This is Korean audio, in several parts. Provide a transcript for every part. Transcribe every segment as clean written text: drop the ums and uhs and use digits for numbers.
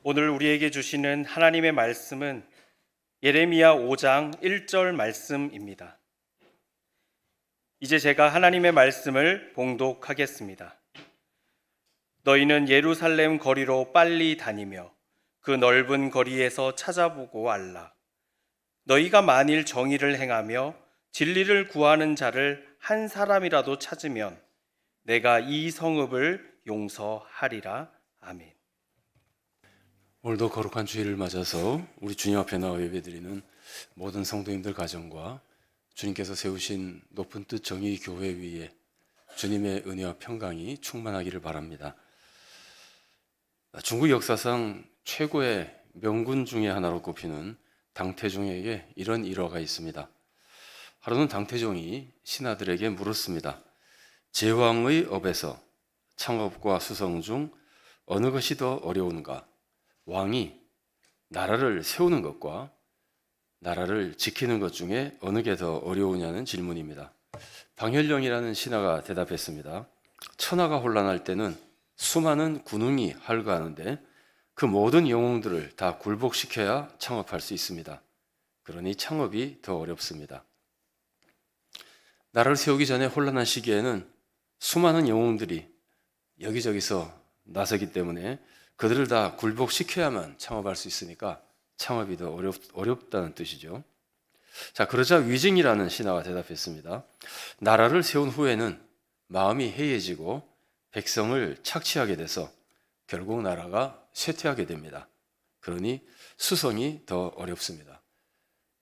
오늘 우리에게 주시는 하나님의 말씀은 예레미야 5장 1절 말씀입니다. 이제 제가 하나님의 말씀을 봉독하겠습니다. 너희는 예루살렘 거리로 빨리 다니며 그 넓은 거리에서 찾아보고 알라. 너희가 만일 정의를 행하며 진리를 구하는 자를 한 사람이라도 찾으면 내가 이 성읍을 용서하리라. 아멘. 오늘도 거룩한 주일을 맞아서 우리 주님 앞에 나와 예배드리는 모든 성도님들 가정과 주님께서 세우신 높은 뜻 정의 교회 위에 주님의 은혜와 평강이 충만하기를 바랍니다. 중국 역사상 최고의 명군 중에 하나로 꼽히는 당태종에게 이런 일화가 있습니다. 하루는 당태종이 신하들에게 물었습니다. 제왕의 업에서 창업과 수성 중 어느 것이 더 어려운가? 왕이 나라를 세우는 것과 나라를 지키는 것 중에 어느 게 더 어려우냐는 질문입니다. 방현령이라는 신하가 대답했습니다. 천하가 혼란할 때는 수많은 군웅이 활거하는데 그 모든 영웅들을 다 굴복시켜야 창업할 수 있습니다. 그러니 창업이 더 어렵습니다. 나라를 세우기 전에 혼란한 시기에는 수많은 영웅들이 여기저기서 나서기 때문에 그들을 다 굴복시켜야만 창업할 수 있으니까 창업이 더 어렵다는 뜻이죠. 자, 그러자 위징이라는 신하가 대답했습니다. 나라를 세운 후에는 마음이 해이해지고 백성을 착취하게 돼서 결국 나라가 쇠퇴하게 됩니다. 그러니 수성이 더 어렵습니다.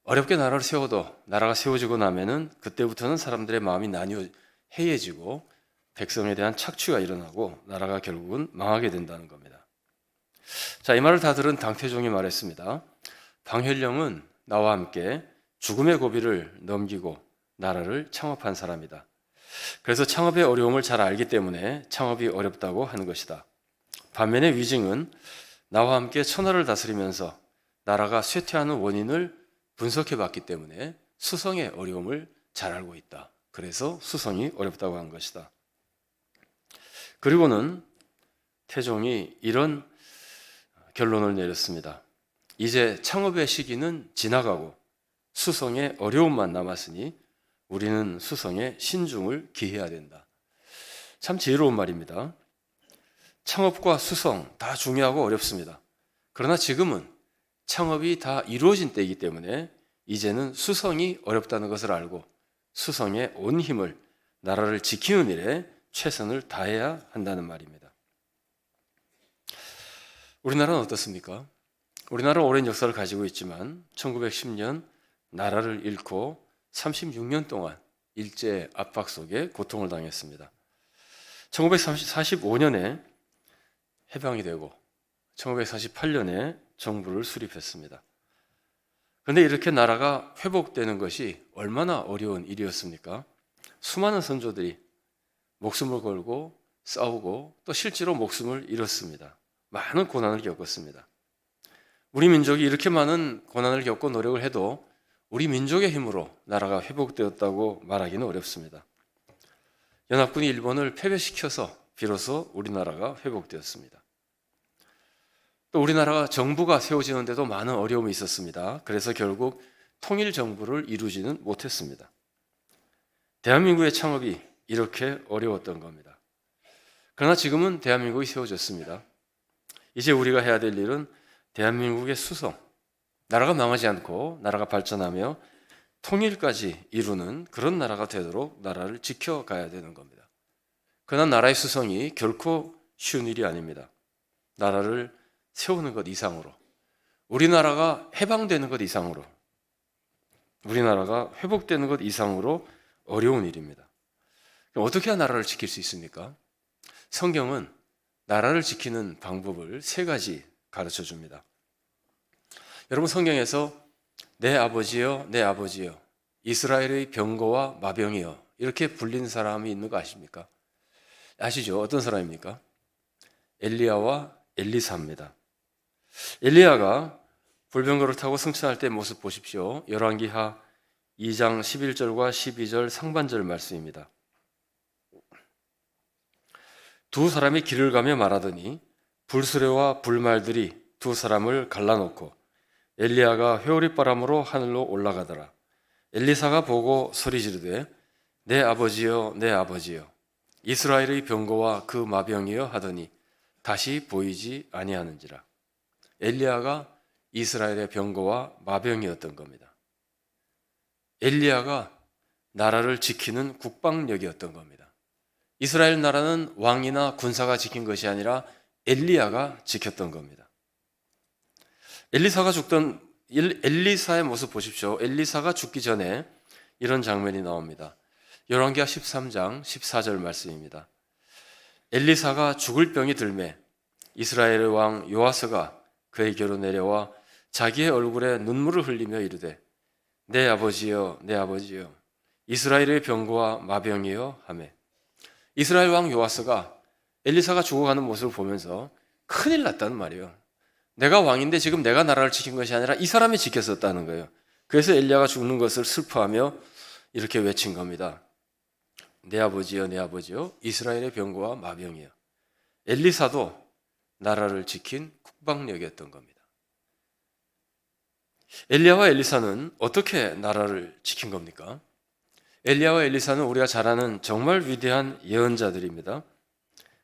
어렵게 나라를 세워도 나라가 세워지고 나면은 그때부터는 사람들의 마음이 나뉘어 해이해지고 백성에 대한 착취가 일어나고 나라가 결국은 망하게 된다는 겁니다. 자, 이 말을 다 들은 당태종이 말했습니다. 방현령은 나와 함께 죽음의 고비를 넘기고 나라를 창업한 사람이다. 그래서 창업의 어려움을 잘 알기 때문에 창업이 어렵다고 하는 것이다. 반면에 위징은 나와 함께 천하를 다스리면서 나라가 쇠퇴하는 원인을 분석해 봤기 때문에 수성의 어려움을 잘 알고 있다. 그래서 수성이 어렵다고 한 것이다. 그리고는 태종이 이런 결론을 내렸습니다. 이제 창업의 시기는 지나가고 수성의 어려움만 남았으니 우리는 수성의 신중을 기해야 된다. 참 지혜로운 말입니다. 창업과 수성 다 중요하고 어렵습니다. 그러나 지금은 창업이 다 이루어진 때이기 때문에 이제는 수성이 어렵다는 것을 알고 수성의 온 힘을 나라를 지키는 일에 최선을 다해야 한다는 말입니다. 우리나라는 어떻습니까? 우리나라는 오랜 역사를 가지고 있지만 1910년 나라를 잃고 36년 동안 일제 압박 속에 고통을 당했습니다. 1945년에 해방이 되고 1948년에 정부를 수립했습니다. 그런데 이렇게 나라가 회복되는 것이 얼마나 어려운 일이었습니까? 수많은 선조들이 목숨을 걸고 싸우고 또 실제로 목숨을 잃었습니다. 많은 고난을 겪었습니다. 우리 민족이 이렇게 많은 고난을 겪고 노력을 해도 우리 민족의 힘으로 나라가 회복되었다고 말하기는 어렵습니다. 연합군이 일본을 패배시켜서 비로소 우리나라가 회복되었습니다. 또 우리나라가 정부가 세워지는데도 많은 어려움이 있었습니다. 그래서 결국 통일정부를 이루지는 못했습니다. 대한민국의 창업이 이렇게 어려웠던 겁니다. 그러나 지금은 대한민국이 세워졌습니다. 이제 우리가 해야 될 일은 대한민국의 수성, 나라가 망하지 않고 나라가 발전하며 통일까지 이루는 그런 나라가 되도록 나라를 지켜가야 되는 겁니다. 그러나 나라의 수성이 결코 쉬운 일이 아닙니다. 나라를 세우는 것 이상으로, 우리나라가 해방되는 것 이상으로, 우리나라가 회복되는 것 이상으로 어려운 일입니다. 그럼 어떻게 해야 나라를 지킬 수 있습니까? 성경은 나라를 지키는 방법을 3가지 가르쳐 줍니다. 여러분, 성경에서 내 아버지여 내 아버지여 이스라엘의 병거와 마병이여 이렇게 불린 사람이 있는 거 아십니까? 아시죠? 어떤 사람입니까? 엘리야와 엘리사입니다. 엘리야가 불병거를 타고 승천할 때 모습 보십시오. 열왕기하 2장 11절과 12절 상반절 말씀입니다. 두 사람이 길을 가며 말하더니 불수레와 불말들이 두 사람을 갈라놓고 엘리야가 회오리바람으로 하늘로 올라가더라. 엘리사가 보고 소리 지르되 내 아버지여 내 아버지여 이스라엘의 병거와 그 마병이여 하더니 다시 보이지 아니하는지라. 엘리야가 이스라엘의 병거와 마병이었던 겁니다. 엘리야가 나라를 지키는 국방력이었던 겁니다. 이스라엘 나라는 왕이나 군사가 지킨 것이 아니라 엘리야가 지켰던 겁니다. 엘리사의 모습 보십시오. 엘리사가 죽기 전에 이런 장면이 나옵니다. 열왕기하 13장 14절 말씀입니다. 엘리사가 죽을 병이 들매 이스라엘의 왕 요아스가 그에게로 내려와 자기의 얼굴에 눈물을 흘리며 이르되 내 아버지여 내 아버지여 이스라엘의 병거와 마병이여 하매 이스라엘 왕 요아스가 엘리사가 죽어가는 모습을 보면서 큰일 났다는 말이에요. 내가 왕인데 지금 내가 나라를 지킨 것이 아니라 이 사람이 지켰었다는 거예요. 그래서 엘리야가 죽는 것을 슬퍼하며 이렇게 외친 겁니다. 내 아버지여 내 아버지여 이스라엘의 병거와 마병이여. 엘리사도 나라를 지킨 국방력이었던 겁니다. 엘리야와 엘리사는 어떻게 나라를 지킨 겁니까? 엘리야와 엘리사는 우리가 잘 아는 정말 위대한 예언자들입니다.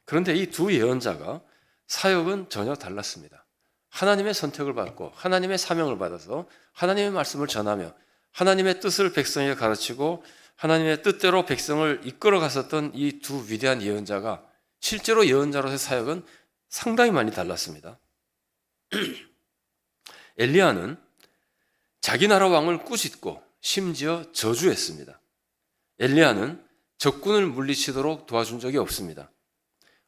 그런데 이 두 예언자가 사역은 전혀 달랐습니다. 하나님의 선택을 받고 하나님의 사명을 받아서 하나님의 말씀을 전하며 하나님의 뜻을 백성에게 가르치고 하나님의 뜻대로 백성을 이끌어 갔었던 이 두 위대한 예언자가 실제로 예언자로서의 사역은 상당히 많이 달랐습니다. 엘리야는 자기 나라 왕을 꾸짖고 심지어 저주했습니다. 엘리야는 적군을 물리치도록 도와준 적이 없습니다.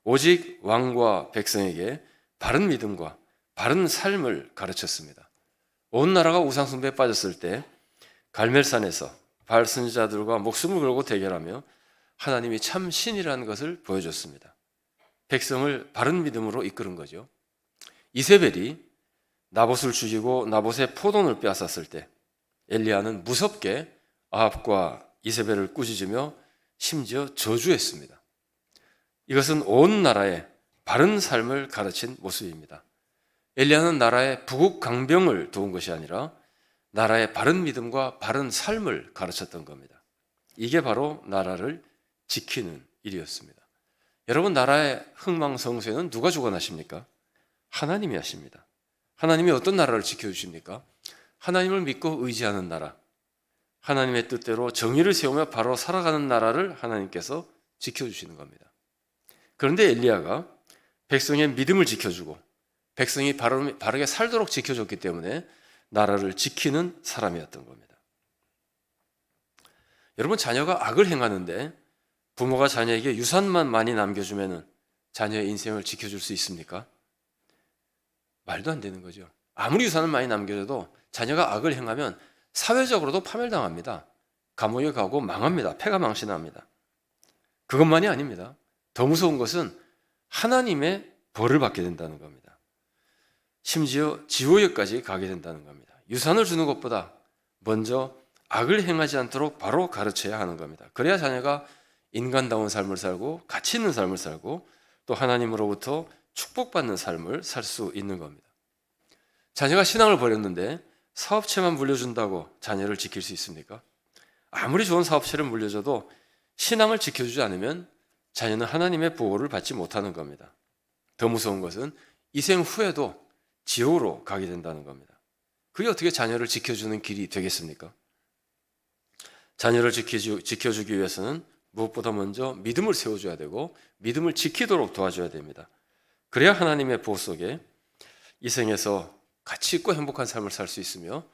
오직 왕과 백성에게 바른 믿음과 바른 삶을 가르쳤습니다. 온 나라가 우상숭배에 빠졌을 때 갈멜산에서 바알 선지자들과 목숨을 걸고 대결하며 하나님이 참 신이라는 것을 보여줬습니다. 백성을 바른 믿음으로 이끄는 거죠. 이세벨이 나봇을 죽이고 나봇의 포도원을 빼앗았을 때 엘리야는 무섭게 아합과 이세벨을 꾸짖으며 심지어 저주했습니다. 이것은 온 나라에 바른 삶을 가르친 모습입니다. 엘리야는 나라에 부국 강병을 도운 것이 아니라 나라의 바른 믿음과 바른 삶을 가르쳤던 겁니다. 이게 바로 나라를 지키는 일이었습니다. 여러분, 나라의 흥망성쇠는 누가 주관하십니까? 하나님이 하십니다. 하나님이 어떤 나라를 지켜주십니까? 하나님을 믿고 의지하는 나라, 하나님의 뜻대로 정의를 세우며 바로 살아가는 나라를 하나님께서 지켜주시는 겁니다. 그런데 엘리야가 백성의 믿음을 지켜주고 백성이 바르게 살도록 지켜줬기 때문에 나라를 지키는 사람이었던 겁니다. 여러분, 자녀가 악을 행하는데 부모가 자녀에게 유산만 많이 남겨주면 자녀의 인생을 지켜줄 수 있습니까? 말도 안 되는 거죠. 아무리 유산을 많이 남겨줘도 자녀가 악을 행하면 사회적으로도 파멸당합니다. 감옥에 가고 망합니다. 패가 망신합니다. 그것만이 아닙니다. 더 무서운 것은 하나님의 벌을 받게 된다는 겁니다. 심지어 지옥에까지 가게 된다는 겁니다. 유산을 주는 것보다 먼저 악을 행하지 않도록 바로 가르쳐야 하는 겁니다. 그래야 자녀가 인간다운 삶을 살고 가치 있는 삶을 살고 또 하나님으로부터 축복받는 삶을 살 수 있는 겁니다. 자녀가 신앙을 버렸는데 사업체만 물려준다고 자녀를 지킬 수 있습니까? 아무리 좋은 사업체를 물려줘도 신앙을 지켜주지 않으면 자녀는 하나님의 보호를 받지 못하는 겁니다. 더 무서운 것은 이 생 후에도 지옥으로 가게 된다는 겁니다. 그게 어떻게 자녀를 지켜주는 길이 되겠습니까? 자녀를 지켜주기 위해서는 무엇보다 먼저 믿음을 세워줘야 되고 믿음을 지키도록 도와줘야 됩니다. 그래야 하나님의 보호 속에 이 생에서 가치 있고 행복한 삶을 살 수 있으며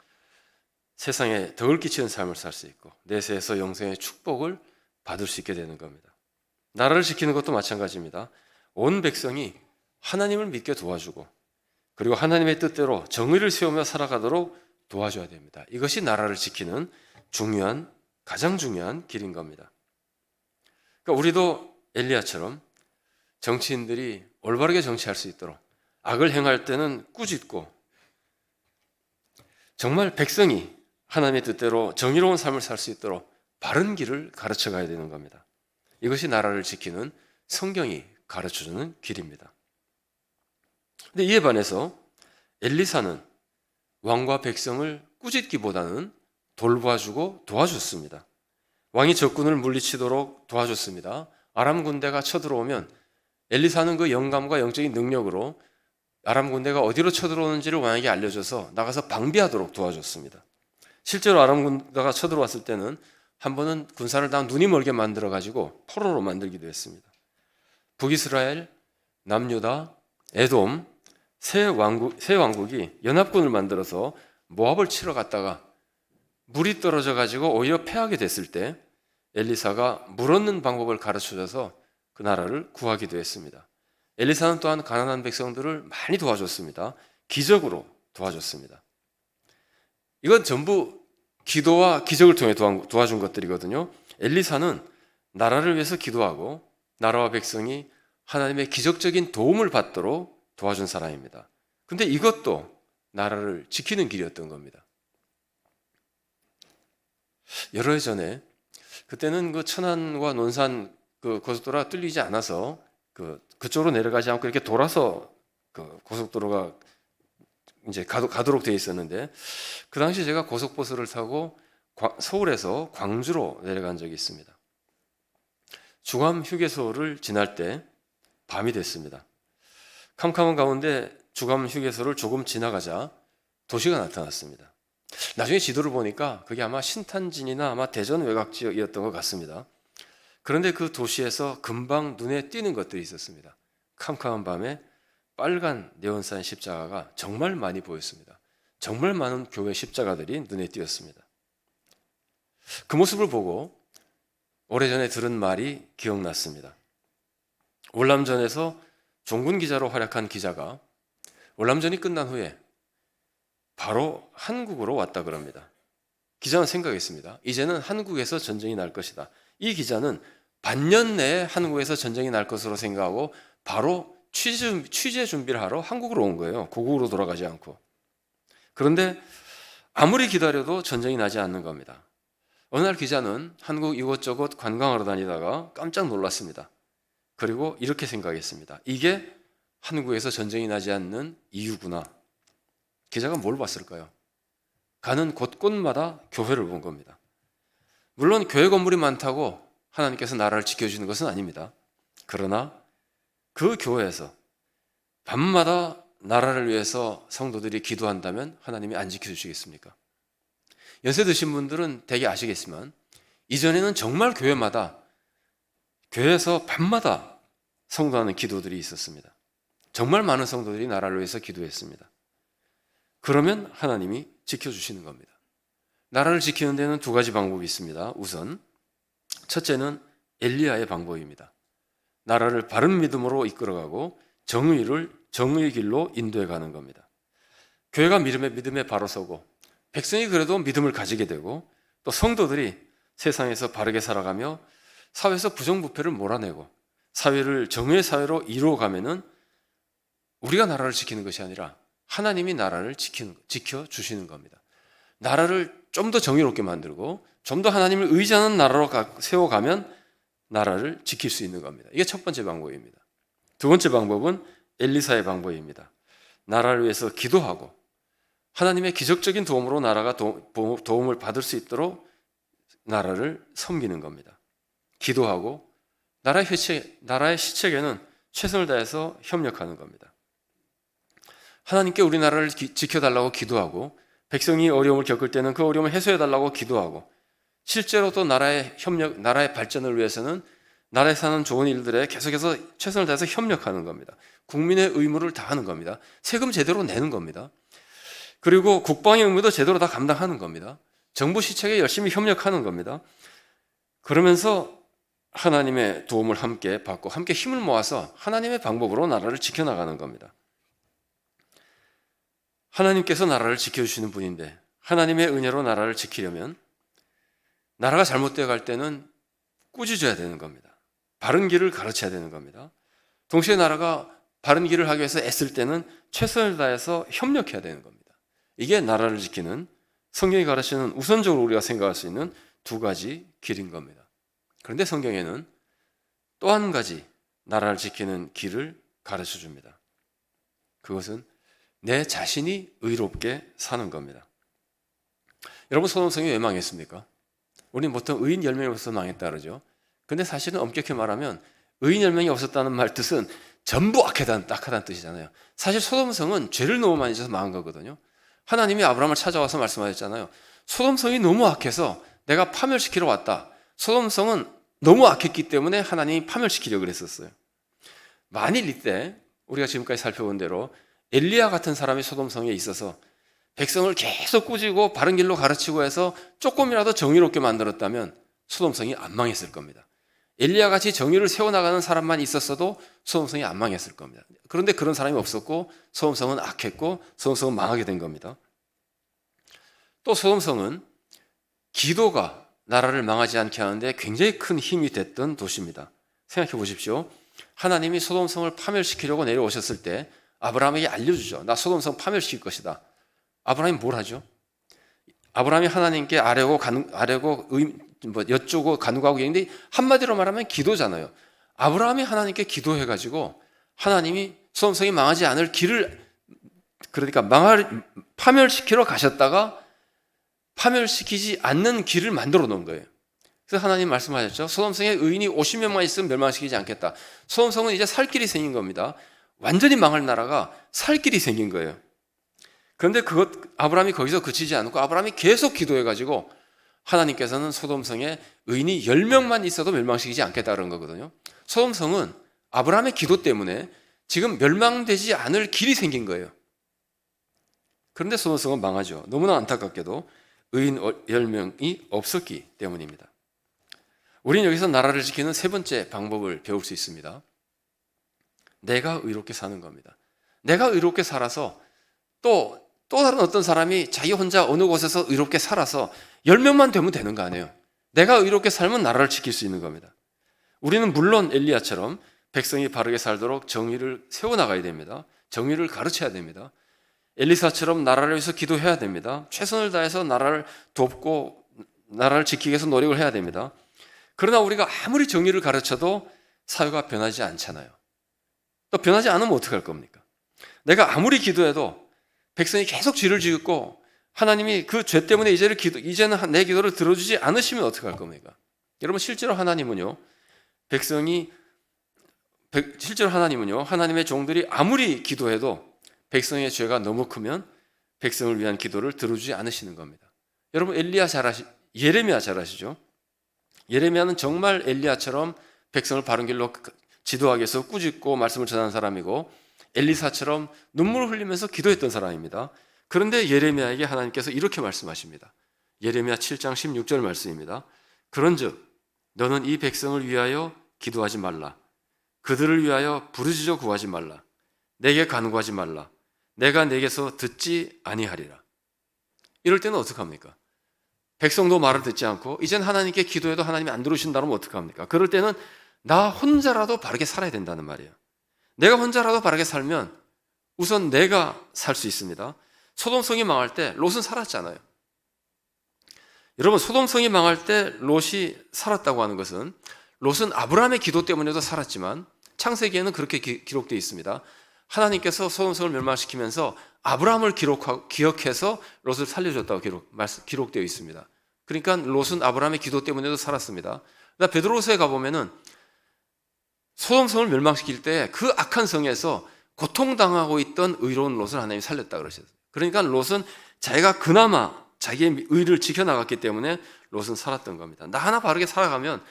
세상에 덕을 끼치는 삶을 살 수 있고 내세에서 영생의 축복을 받을 수 있게 되는 겁니다. 나라를 지키는 것도 마찬가지입니다. 온 백성이 하나님을 믿게 도와주고 그리고 하나님의 뜻대로 정의를 세우며 살아가도록 도와줘야 됩니다. 이것이 나라를 지키는 가장 중요한 길인 겁니다. 그러니까 우리도 엘리야처럼 정치인들이 올바르게 정치할 수 있도록 악을 행할 때는 꾸짖고 정말 백성이 하나님의 뜻대로 정의로운 삶을 살 수 있도록 바른 길을 가르쳐 가야 되는 겁니다. 이것이 나라를 지키는 성경이 가르쳐주는 길입니다. 근데 이에 반해서 엘리사는 왕과 백성을 꾸짖기보다는 돌봐주고 도와줬습니다. 왕이 적군을 물리치도록 도와줬습니다. 아람 군대가 쳐들어오면 엘리사는 그 영감과 영적인 능력으로 아람 군대가 어디로 쳐들어오는지를 왕에게 알려줘서 나가서 방비하도록 도와줬습니다. 실제로 아람 군대가 쳐들어왔을 때는 한 번은 군사를 다 눈이 멀게 만들어가지고 포로로 만들기도 했습니다. 북이스라엘, 남유다, 에돔 세 왕국이 연합군을 만들어서 모압을 치러 갔다가 물이 떨어져가지고 오히려 패하게 됐을 때 엘리사가 물 얻는 방법을 가르쳐줘서 그 나라를 구하기도 했습니다. 엘리사는 또한 가난한 백성들을 많이 도와줬습니다. 기적으로 도와줬습니다. 이건 전부 기도와 기적을 통해 도와준 것들이거든요. 엘리사는 나라를 위해서 기도하고 나라와 백성이 하나님의 기적적인 도움을 받도록 도와준 사람입니다. 근데 이것도 나라를 지키는 길이었던 겁니다. 여러 해 전에 그때는 그 천안과 논산 그 고속도로가 뚫리지 않아서 그쪽으로 내려가지 않고 이렇게 돌아서 그 고속도로가 이제 가도록 되어 있었는데 그 당시 제가 고속버스를 타고 서울에서 광주로 내려간 적이 있습니다. 중암 휴게소를 지날 때 밤이 됐습니다. 캄캄한 가운데 중암 휴게소를 조금 지나가자 도시가 나타났습니다. 나중에 지도를 보니까 그게 아마 신탄진이나 아마 대전 외곽 지역이었던 것 같습니다. 그런데 그 도시에서 금방 눈에 띄는 것들이 있었습니다. 캄캄한 밤에 빨간 네온사인 십자가가 정말 많이 보였습니다. 정말 많은 교회 십자가들이 눈에 띄었습니다. 그 모습을 보고 오래전에 들은 말이 기억났습니다. 월남전에서 종군 기자로 활약한 기자가 월남전이 끝난 후에 바로 한국으로 왔다 그럽니다. 기자는 생각했습니다. 이제는 한국에서 전쟁이 날 것이다. 이 기자는 반년 내에 한국에서 전쟁이 날 것으로 생각하고 바로 취재 준비를 하러 한국으로 온 거예요. 고국으로 돌아가지 않고. 그런데 아무리 기다려도 전쟁이 나지 않는 겁니다. 어느 날 기자는 한국 이곳저곳 관광하러 다니다가 깜짝 놀랐습니다. 그리고 이렇게 생각했습니다. 이게 한국에서 전쟁이 나지 않는 이유구나. 기자가 뭘 봤을까요? 가는 곳곳마다 교회를 본 겁니다. 물론 교회 건물이 많다고 하나님께서 나라를 지켜주는 것은 아닙니다. 그러나 그 교회에서 밤마다 나라를 위해서 성도들이 기도한다면 하나님이 안 지켜주시겠습니까? 연세 드신 분들은 대개 아시겠지만 이전에는 정말 교회에서 밤마다 성도하는 기도들이 있었습니다. 정말 많은 성도들이 나라를 위해서 기도했습니다. 그러면 하나님이 지켜주시는 겁니다. 나라를 지키는 데는 두 가지 방법이 있습니다. 우선 첫째는 엘리야의 방법입니다. 나라를 바른 믿음으로 이끌어가고 정의의 길로 인도해 가는 겁니다. 교회가 믿음에 바로 서고 백성이 그래도 믿음을 가지게 되고 또 성도들이 세상에서 바르게 살아가며 사회에서 부정부패를 몰아내고 사회를 정의의 사회로 이루어가면은 우리가 나라를 지키는 것이 아니라 하나님이 나라를 지켜주시는 겁니다. 나라를 좀 더 정의롭게 만들고 좀 더 하나님을 의지하는 나라로 세워가면 나라를 지킬 수 있는 겁니다. 이게 첫 번째 방법입니다. 두 번째 방법은 엘리사의 방법입니다. 나라를 위해서 기도하고 하나님의 기적적인 도움으로 나라가 도움을 받을 수 있도록 나라를 섬기는 겁니다. 기도하고 나라의 시책에는 최선을 다해서 협력하는 겁니다. 하나님께 우리나라를 지켜달라고 기도하고 백성이 어려움을 겪을 때는 그 어려움을 해소해달라고 기도하고 실제로 또 나라의 발전을 위해서는 나라에 사는 좋은 일들에 계속해서 최선을 다해서 협력하는 겁니다. 국민의 의무를 다하는 겁니다. 세금 제대로 내는 겁니다. 그리고 국방의 의무도 제대로 다 감당하는 겁니다. 정부 시책에 열심히 협력하는 겁니다. 그러면서 하나님의 도움을 함께 받고 함께 힘을 모아서 하나님의 방법으로 나라를 지켜나가는 겁니다. 하나님께서 나라를 지켜주시는 분인데 하나님의 은혜로 나라를 지키려면 나라가 잘못되어 갈 때는 꾸짖어야 되는 겁니다. 바른 길을 가르쳐야 되는 겁니다. 동시에 나라가 바른 길을 하기 위해서 애쓸 때는 최선을 다해서 협력해야 되는 겁니다. 이게 나라를 지키는 성경이 가르치는 우선적으로 우리가 생각할 수 있는 두 가지 길인 겁니다. 그런데 성경에는 또 한 가지 나라를 지키는 길을 가르쳐 줍니다. 그것은 내 자신이 의롭게 사는 겁니다. 여러분, 소돔성이 왜 망했습니까? 우리는 보통 의인 10명이 없어서 망했다 그러죠. 근데 사실은 엄격히 말하면 의인 10명이 없었다는 말 뜻은 전부 악하다는 뜻이잖아요. 사실 소돔성은 죄를 너무 많이 져서 망한 거거든요. 하나님이 아브라함을 찾아와서 말씀하셨잖아요. 소돔성이 너무 악해서 내가 파멸시키러 왔다. 소돔성은 너무 악했기 때문에 하나님이 파멸시키려고 그랬었어요. 만일 이때 우리가 지금까지 살펴본 대로 엘리야 같은 사람이 소돔성에 있어서 백성을 계속 꾸짖고 바른 길로 가르치고 해서 조금이라도 정의롭게 만들었다면 소돔성이 안 망했을 겁니다. 엘리야 같이 정의를 세워나가는 사람만 있었어도 소돔성이 안 망했을 겁니다. 그런데 그런 사람이 없었고 소돔성은 악했고 소돔성은 망하게 된 겁니다. 또 소돔성은 기도가 나라를 망하지 않게 하는데 굉장히 큰 힘이 됐던 도시입니다. 생각해 보십시오. 하나님이 소돔성을 파멸시키려고 내려오셨을 때 아브라함에게 알려주죠. 나 소돔성 파멸시킬 것이다. 아브라함이 뭘 하죠? 아브라함이 하나님께 여쭈고 간구하고 있는데 한마디로 말하면 기도잖아요. 아브라함이 하나님께 기도해가지고 하나님이 소돔성이 망하지 않을 길을, 그러니까 파멸시키러 가셨다가 파멸시키지 않는 길을 만들어 놓은 거예요. 그래서 하나님 말씀하셨죠. 소돔성에 의인이 50명만 있으면 멸망시키지 않겠다. 소돔성은 이제 살 길이 생긴 겁니다. 완전히 망할 나라가 살 길이 생긴 거예요. 그런데 아브라함이 거기서 그치지 않고 아브라함이 계속 기도해가지고 하나님께서는 소돔성에 의인이 10명만 있어도 멸망시키지 않겠다 그런 거거든요. 소돔성은 아브라함의 기도 때문에 지금 멸망되지 않을 길이 생긴 거예요. 그런데 소돔성은 망하죠. 너무나 안타깝게도 의인 10명이 없었기 때문입니다. 우리는 여기서 나라를 지키는 세 번째 방법을 배울 수 있습니다. 내가 의롭게 사는 겁니다. 내가 의롭게 살아서 또 다른 어떤 사람이 자기 혼자 어느 곳에서 의롭게 살아서 10명만 되면 되는 거 아니에요. 내가 의롭게 살면 나라를 지킬 수 있는 겁니다. 우리는 물론 엘리야처럼 백성이 바르게 살도록 정의를 세워나가야 됩니다. 정의를 가르쳐야 됩니다. 엘리사처럼 나라를 위해서 기도해야 됩니다. 최선을 다해서 나라를 돕고 나라를 지키기 위해서 노력을 해야 됩니다. 그러나 우리가 아무리 정의를 가르쳐도 사회가 변하지 않잖아요. 또 변하지 않으면 어떡할 겁니까? 내가 아무리 기도해도 백성이 계속 죄를 지었고 하나님이 그 죄 때문에 이제는 내 기도를 들어주지 않으시면 어떡할 겁니까? 여러분, 실제로 하나님은요, 하나님의 종들이 아무리 기도해도 백성의 죄가 너무 크면 백성을 위한 기도를 들어주지 않으시는 겁니다. 여러분, 예레미야 잘 아시죠? 예레미야는 정말 엘리야처럼 백성을 바른 길로 지도하기 위해서 꾸짖고 말씀을 전하는 사람이고 엘리사처럼 눈물을 흘리면서 기도했던 사람입니다. 그런데 예레미야에게 하나님께서 이렇게 말씀하십니다. 예레미야 7장 16절 말씀입니다. 그런즉 너는 이 백성을 위하여 기도하지 말라. 그들을 위하여 부르짖어 구하지 말라. 내게 간구하지 말라. 내가 내게서 듣지 아니하리라. 이럴 때는 어떡합니까? 백성도 말을 듣지 않고 이젠 하나님께 기도해도 하나님이 안 들으신다면 어떡합니까? 그럴 때는 나 혼자라도 바르게 살아야 된다는 말이에요. 내가 혼자라도 바르게 살면 우선 내가 살 수 있습니다. 소돔성이 망할 때 롯은 살았잖아요. 여러분, 소돔성이 망할 때 롯이 살았다고 하는 것은 롯은 아브라함의 기도 때문에도 살았지만 창세기에는 그렇게 기록되어 있습니다. 하나님께서 소돔성을 멸망시키면서 아브라함을 기억해서 롯을 살려줬다고 기록되어 있습니다. 그러니까 롯은 아브라함의 기도 때문에도 살았습니다. 베드로서에 가보면은 소돔성을 멸망시킬 때 그 악한 성에서 고통당하고 있던 의로운 롯을 하나님이 살렸다 그러셨어요. 그러니까 롯은 자기가 그나마 자기의 의를 지켜나갔기 때문에 롯은 살았던 겁니다. 나 하나 바르게 살아가면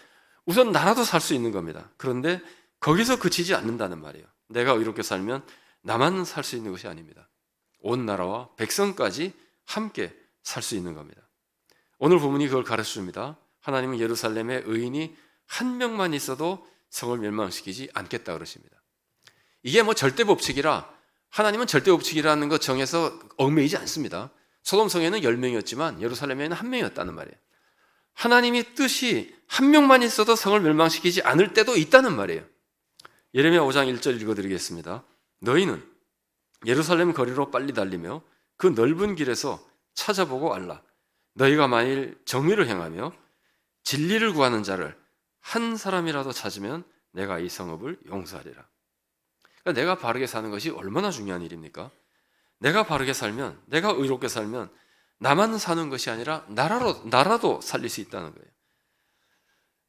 우선 나라도 살 수 있는 겁니다. 그런데 거기서 그치지 않는다는 말이에요. 내가 의롭게 살면 나만 살 수 있는 것이 아닙니다. 온 나라와 백성까지 함께 살 수 있는 겁니다. 오늘 본문이 그걸 가르쳐줍니다. 하나님은 예루살렘에 의인이 한 명만 있어도 성을 멸망시키지 않겠다 그러십니다. 이게 절대 법칙이라 하나님은 절대 법칙이라는 것 정해서 얽매이지 않습니다. 소돔성에는 10명이었지만 예루살렘에는 1명이었다는 말이에요. 하나님이 뜻이 한 명만 있어도 성을 멸망시키지 않을 때도 있다는 말이에요. 예레미야 5장 1절 읽어드리겠습니다. 너희는 예루살렘 거리로 빨리 달리며 그 넓은 길에서 찾아보고 알라. 너희가 만일 정의를 행하며 진리를 구하는 자를 한 사람이라도 찾으면 내가 이 성읍을 용서하리라. 그러니까 내가 바르게 사는 것이 얼마나 중요한 일입니까? 내가 바르게 살면, 내가 의롭게 살면 나만 사는 것이 아니라 나라도 살릴 수 있다는 거예요.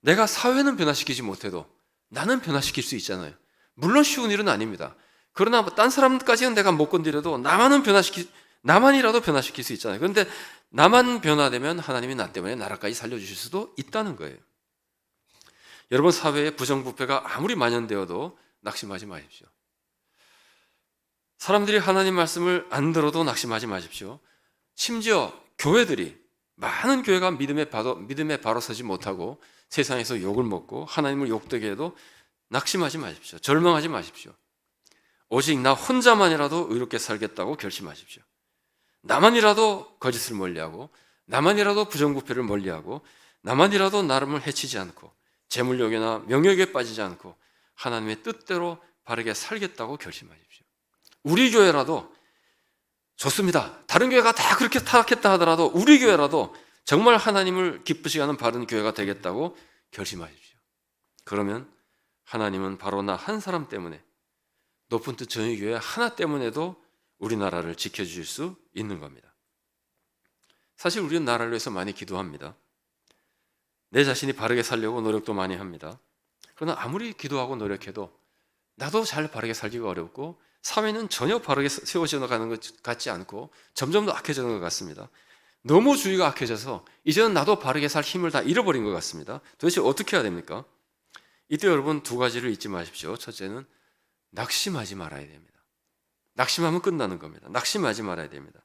내가 사회는 변화시키지 못해도 나는 변화시킬 수 있잖아요. 물론 쉬운 일은 아닙니다. 그러나 딴 사람까지는 내가 못 건드려도 나만이라도 변화시킬 수 있잖아요. 그런데 나만 변화되면 하나님이 나 때문에 나라까지 살려주실 수도 있다는 거예요. 여러분, 사회에 부정부패가 아무리 만연되어도 낙심하지 마십시오. 사람들이 하나님 말씀을 안 들어도 낙심하지 마십시오. 심지어 교회들이, 많은 교회가 믿음에 바로 서지 못하고 세상에서 욕을 먹고 하나님을 욕되게 해도 낙심하지 마십시오. 절망하지 마십시오. 오직 나 혼자만이라도 의롭게 살겠다고 결심하십시오. 나만이라도 거짓을 멀리하고, 나만이라도 부정부패를 멀리하고, 나만이라도 나름을 해치지 않고, 재물욕이나 명욕에 빠지지 않고 하나님의 뜻대로 바르게 살겠다고 결심하십시오. 우리 교회라도 좋습니다. 다른 교회가 다 그렇게 타락했다 하더라도 우리 교회라도 정말 하나님을 기쁘시게 하는 바른 교회가 되겠다고 결심하십시오. 그러면 하나님은 바로 나 한 사람 때문에, 높은 뜻 정의교회 하나 때문에도 우리나라를 지켜주실 수 있는 겁니다. 사실 우리는 나라를 위해서 많이 기도합니다. 내 자신이 바르게 살려고 노력도 많이 합니다. 그러나 아무리 기도하고 노력해도 나도 잘 바르게 살기가 어렵고, 사회는 전혀 바르게 세워져 가는 것 같지 않고 점점 더 악해지는 것 같습니다. 너무 주의가 악해져서 이제는 나도 바르게 살 힘을 다 잃어버린 것 같습니다. 도대체 어떻게 해야 됩니까? 이때 여러분, 두 가지를 잊지 마십시오. 첫째는 낙심하지 말아야 됩니다. 낙심하면 끝나는 겁니다. 낙심하지 말아야 됩니다.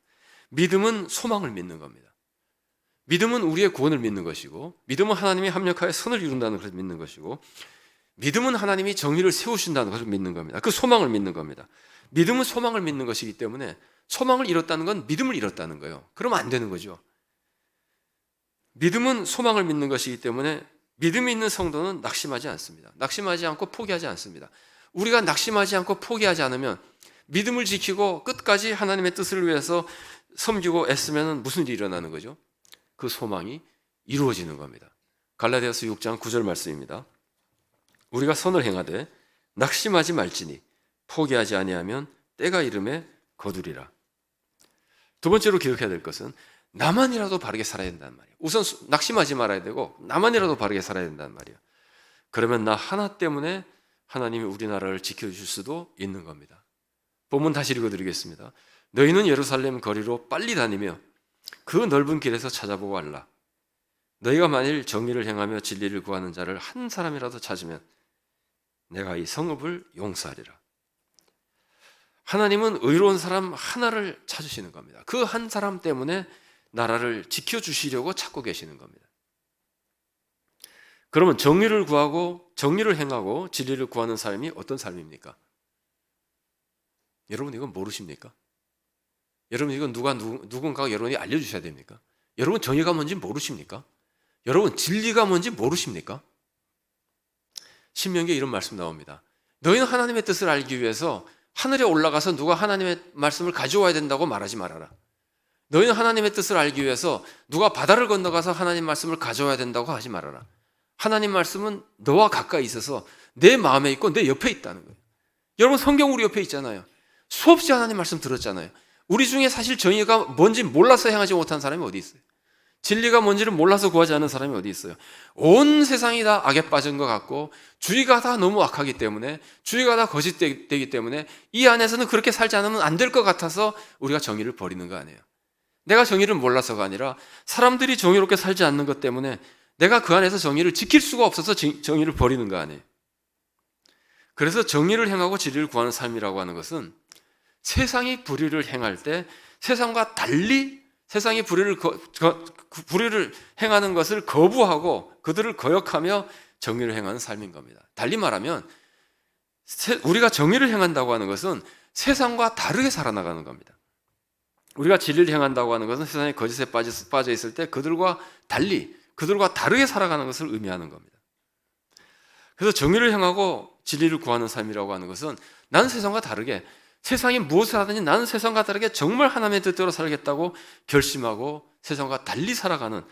믿음은 소망을 믿는 겁니다. 믿음은 우리의 구원을 믿는 것이고, 믿음은 하나님이 합력하여 선을 이룬다는 것을 믿는 것이고, 믿음은 하나님이 정의를 세우신다는 것을 믿는 겁니다. 그 소망을 믿는 겁니다. 믿음은 소망을 믿는 것이기 때문에 소망을 잃었다는 건 믿음을 잃었다는 거예요. 그러면 안 되는 거죠. 믿음은 소망을 믿는 것이기 때문에 믿음이 있는 성도는 낙심하지 않습니다. 낙심하지 않고 포기하지 않습니다. 우리가 낙심하지 않고 포기하지 않으면, 믿음을 지키고 끝까지 하나님의 뜻을 위해서 섬기고 애쓰면 무슨 일이 일어나는 거죠? 그 소망이 이루어지는 겁니다. 갈라디아서 6장 9절 말씀입니다. 우리가 선을 행하되 낙심하지 말지니 포기하지 아니하면 때가 이름에 거두리라. 두 번째로 기억해야 될 것은 나만이라도 바르게 살아야 된다는 말이에요. 우선 낙심하지 말아야 되고 나만이라도 바르게 살아야 된다는 말이에요. 그러면 나 하나 때문에 하나님이 우리나라를 지켜주실 수도 있는 겁니다. 본문 다시 읽어드리겠습니다. 너희는 예루살렘 거리로 빨리 다니며 그 넓은 길에서 찾아보고 알라. 너희가 만일 정의를 행하며 진리를 구하는 자를 한 사람이라도 찾으면 내가 이 성읍을 용서하리라. 하나님은 의로운 사람 하나를 찾으시는 겁니다. 그 한 사람 때문에 나라를 지켜주시려고 찾고 계시는 겁니다. 그러면 정의를 구하고 정의를 행하고 진리를 구하는 삶이 어떤 삶입니까? 여러분, 이건 모르십니까? 여러분, 이건 누군가가 여러분이 알려주셔야 됩니까? 여러분, 정의가 뭔지 모르십니까? 여러분, 진리가 뭔지 모르십니까? 신명기에 이런 말씀 나옵니다. 너희는 하나님의 뜻을 알기 위해서 하늘에 올라가서 누가 하나님의 말씀을 가져와야 된다고 말하지 말아라. 너희는 하나님의 뜻을 알기 위해서 누가 바다를 건너가서 하나님 말씀을 가져와야 된다고 하지 말아라. 하나님 말씀은 너와 가까이 있어서 내 마음에 있고 내 옆에 있다는 거예요. 여러분, 성경 우리 옆에 있잖아요. 수없이 하나님 말씀 들었잖아요. 우리 중에 사실 정의가 뭔지 몰라서 행하지 못한 사람이 어디 있어요? 진리가 뭔지를 몰라서 구하지 않는 사람이 어디 있어요? 온 세상이 다 악에 빠진 것 같고 주의가 다 너무 악하기 때문에, 주의가 다 거짓되기 때문에 이 안에서는 그렇게 살지 않으면 안 될 것 같아서 우리가 정의를 버리는 거 아니에요. 내가 정의를 몰라서가 아니라 사람들이 정의롭게 살지 않는 것 때문에 내가 그 안에서 정의를 지킬 수가 없어서 정의를 버리는 거 아니에요. 그래서 정의를 행하고 진리를 구하는 삶이라고 하는 것은 세상이 불의를 행할 때 세상과 달리 세상이 불의를 행하는 것을 거부하고 그들을 거역하며 정의를 행하는 삶인 겁니다. 달리 말하면 우리가 정의를 행한다고 하는 것은 세상과 다르게 살아나가는 겁니다. 우리가 진리를 행한다고 하는 것은 세상의 거짓에 빠져 있을 때 그들과 달리, 그들과 다르게 살아가는 것을 의미하는 겁니다. 그래서 정의를 행하고 진리를 구하는 삶이라고 하는 것은 나는 세상과 다르게, 세상이 무엇을 하든지 나는 세상과 다르게 정말 하나님의 뜻대로 살겠다고 결심하고 세상과 달리 살아가는,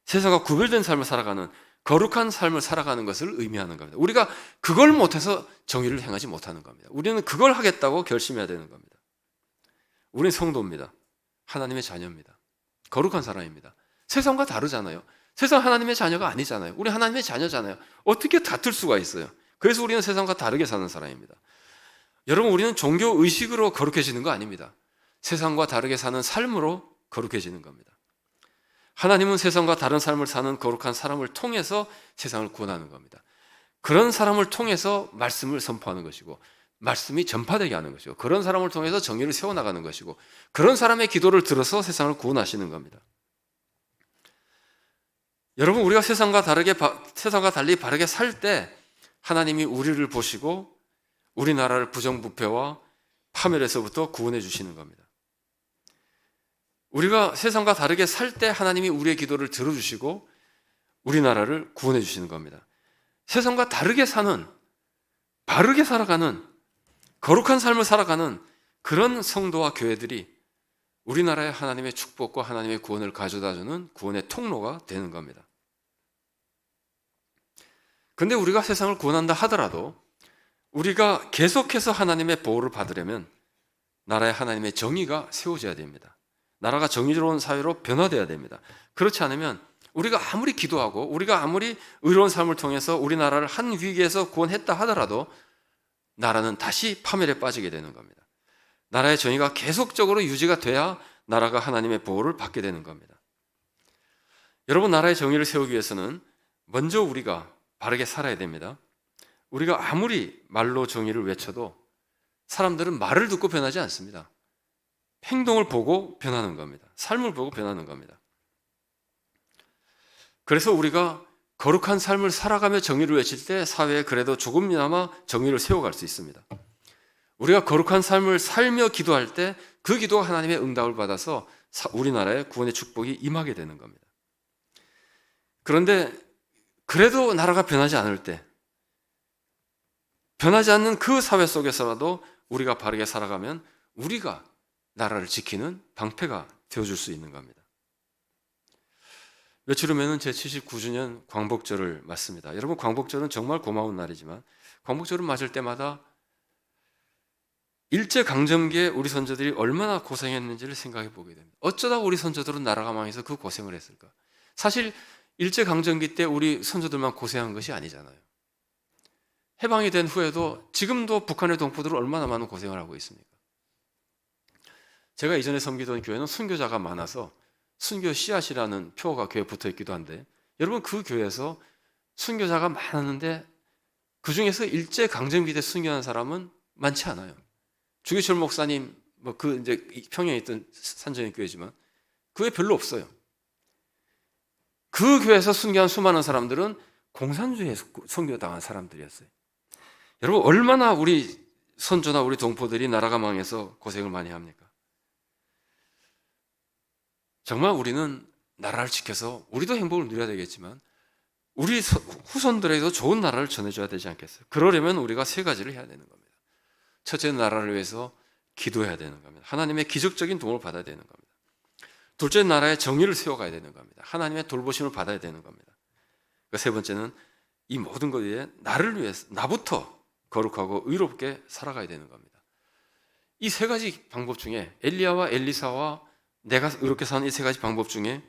세상과 구별된 삶을 살아가는, 거룩한 삶을 살아가는 것을 의미하는 겁니다. 우리가 그걸 못해서 정의를 행하지 못하는 겁니다. 우리는 그걸 하겠다고 결심해야 되는 겁니다. 우린 성도입니다. 하나님의 자녀입니다. 거룩한 사람입니다. 세상과 다르잖아요. 세상 하나님의 자녀가 아니잖아요. 우리 하나님의 자녀잖아요. 어떻게 다툴 수가 있어요? 그래서 우리는 세상과 다르게 사는 사람입니다. 여러분, 우리는 종교 의식으로 거룩해지는 거 아닙니다. 세상과 다르게 사는 삶으로 거룩해지는 겁니다. 하나님은 세상과 다른 삶을 사는 거룩한 사람을 통해서 세상을 구원하는 겁니다. 그런 사람을 통해서 말씀을 선포하는 것이고, 말씀이 전파되게 하는 것이고, 그런 사람을 통해서 정의를 세워나가는 것이고, 그런 사람의 기도를 들어서 세상을 구원하시는 겁니다. 여러분, 우리가 세상과 달리 바르게 살 때 하나님이 우리를 보시고 우리나라를 부정부패와 파멸에서부터 구원해 주시는 겁니다. 우리가 세상과 다르게 살 때 하나님이 우리의 기도를 들어주시고 우리나라를 구원해 주시는 겁니다. 세상과 다르게 사는, 바르게 살아가는, 거룩한 삶을 살아가는 그런 성도와 교회들이 우리나라의 하나님의 축복과 하나님의 구원을 가져다주는 구원의 통로가 되는 겁니다. 근데 우리가 세상을 구원한다 하더라도 우리가 계속해서 하나님의 보호를 받으려면 나라의 하나님의 정의가 세워져야 됩니다. 나라가 정의로운 사회로 변화되어야 됩니다. 그렇지 않으면 우리가 아무리 기도하고 우리가 아무리 의로운 삶을 통해서 우리나라를 한 위기에서 구원했다 하더라도 나라는 다시 파멸에 빠지게 되는 겁니다. 나라의 정의가 계속적으로 유지가 돼야 나라가 하나님의 보호를 받게 되는 겁니다. 여러분, 나라의 정의를 세우기 위해서는 먼저 우리가 바르게 살아야 됩니다. 우리가 아무리 말로 정의를 외쳐도 사람들은 말을 듣고 변하지 않습니다. 행동을 보고 변하는 겁니다. 삶을 보고 변하는 겁니다. 그래서 우리가 거룩한 삶을 살아가며 정의를 외칠 때 사회에 그래도 조금이나마 정의를 세워갈 수 있습니다. 우리가 거룩한 삶을 살며 기도할 때 그 기도가 하나님의 응답을 받아서 우리나라의 구원의 축복이 임하게 되는 겁니다. 그런데 그래도 나라가 변하지 않을 때, 변하지 않는 그 사회 속에서라도 우리가 바르게 살아가면 우리가 나라를 지키는 방패가 되어줄 수 있는 겁니다. 며칠 후면은 제79주년 광복절을 맞습니다. 여러분, 광복절은 정말 고마운 날이지만 광복절을 맞을 때마다 일제강점기에 우리 선조들이 얼마나 고생했는지를 생각해 보게 됩니다. 어쩌다 우리 선조들은 나라가 망해서 그 고생을 했을까? 사실 일제강점기 때 우리 선조들만 고생한 것이 아니잖아요. 해방이 된 후에도 지금도 북한의 동포들은 얼마나 많은 고생을 하고 있습니까? 제가 이전에 섬기던 교회는 순교자가 많아서 순교 씨앗이라는 표가 교회에 붙어 있기도 한데, 여러분, 그 교회에서 순교자가 많았는데 그 중에서 일제강점기 때 순교한 사람은 많지 않아요. 주기철 목사님, 이제 평양에 있던 산정의 교회지만 그 교회 별로 없어요. 그 교회에서 순교한 수많은 사람들은 공산주의에 순교당한 사람들이었어요. 여러분, 얼마나 우리 선조나 우리 동포들이 나라가 망해서 고생을 많이 합니까? 정말 우리는 나라를 지켜서 우리도 행복을 누려야 되겠지만 우리 후손들에게도 좋은 나라를 전해줘야 되지 않겠어요? 그러려면 우리가 세 가지를 해야 되는 겁니다. 첫째는 나라를 위해서 기도해야 되는 겁니다. 하나님의 기적적인 도움을 받아야 되는 겁니다. 둘째는 나라의 정의를 세워가야 되는 겁니다. 하나님의 돌보심을 받아야 되는 겁니다. 세 번째는 이 모든 것 위에 나를 위해서, 나부터 거룩하고 의롭게 살아가야 되는 겁니다. 이 세 가지 방법 중에 엘리야와 엘리사와 내가 의롭게 사는 이 세 가지 방법 중에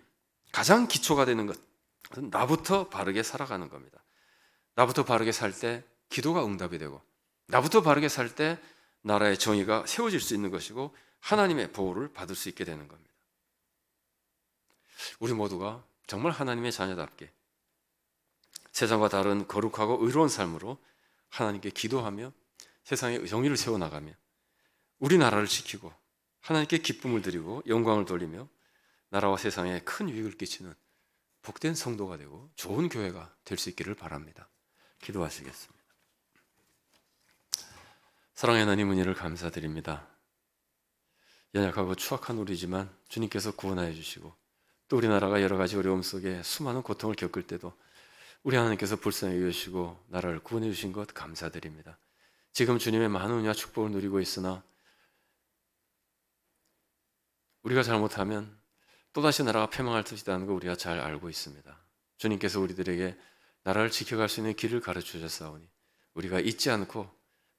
가장 기초가 되는 것은 나부터 바르게 살아가는 겁니다. 나부터 바르게 살 때 기도가 응답이 되고, 나부터 바르게 살 때 나라의 정의가 세워질 수 있는 것이고 하나님의 보호를 받을 수 있게 되는 겁니다. 우리 모두가 정말 하나님의 자녀답게 세상과 다른 거룩하고 의로운 삶으로 하나님께 기도하며 세상의 정의를 세워나가며 우리나라를 지키고 하나님께 기쁨을 드리고 영광을 돌리며 나라와 세상에 큰 유익을 끼치는 복된 성도가 되고 좋은 교회가 될 수 있기를 바랍니다. 기도하시겠습니다. 사랑의 하나님, 은혜를 감사드립니다. 연약하고 추악한 우리지만 주님께서 구원하여 주시고 또 우리나라가 여러 가지 어려움 속에 수많은 고통을 겪을 때도 우리 하나님께서 불쌍히 여기시고 나라를 구원해 주신 것 감사드립니다. 지금 주님의 많은 은혜와 축복을 누리고 있으나 우리가 잘못하면 또다시 나라가 패망할 것이라는 걸 우리가 잘 알고 있습니다. 주님께서 우리들에게 나라를 지켜갈 수 있는 길을 가르쳐 주셨사오니 우리가 잊지 않고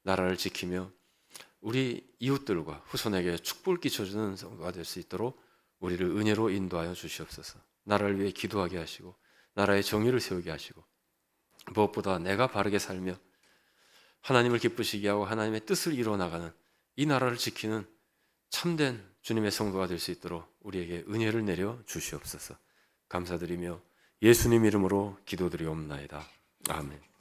나라를 지키며 우리 이웃들과 후손에게 축복을 끼쳐주는 성도가 될 수 있도록 우리를 은혜로 인도하여 주시옵소서. 나라를 위해 기도하게 하시고 나라의 정의를 세우게 하시고 무엇보다 내가 바르게 살며 하나님을 기쁘시게 하고 하나님의 뜻을 이루어나가는 이 나라를 지키는 참된 주님의 성도가 될 수 있도록 우리에게 은혜를 내려 주시옵소서. 감사드리며 예수님 이름으로 기도드리옵나이다. 아멘.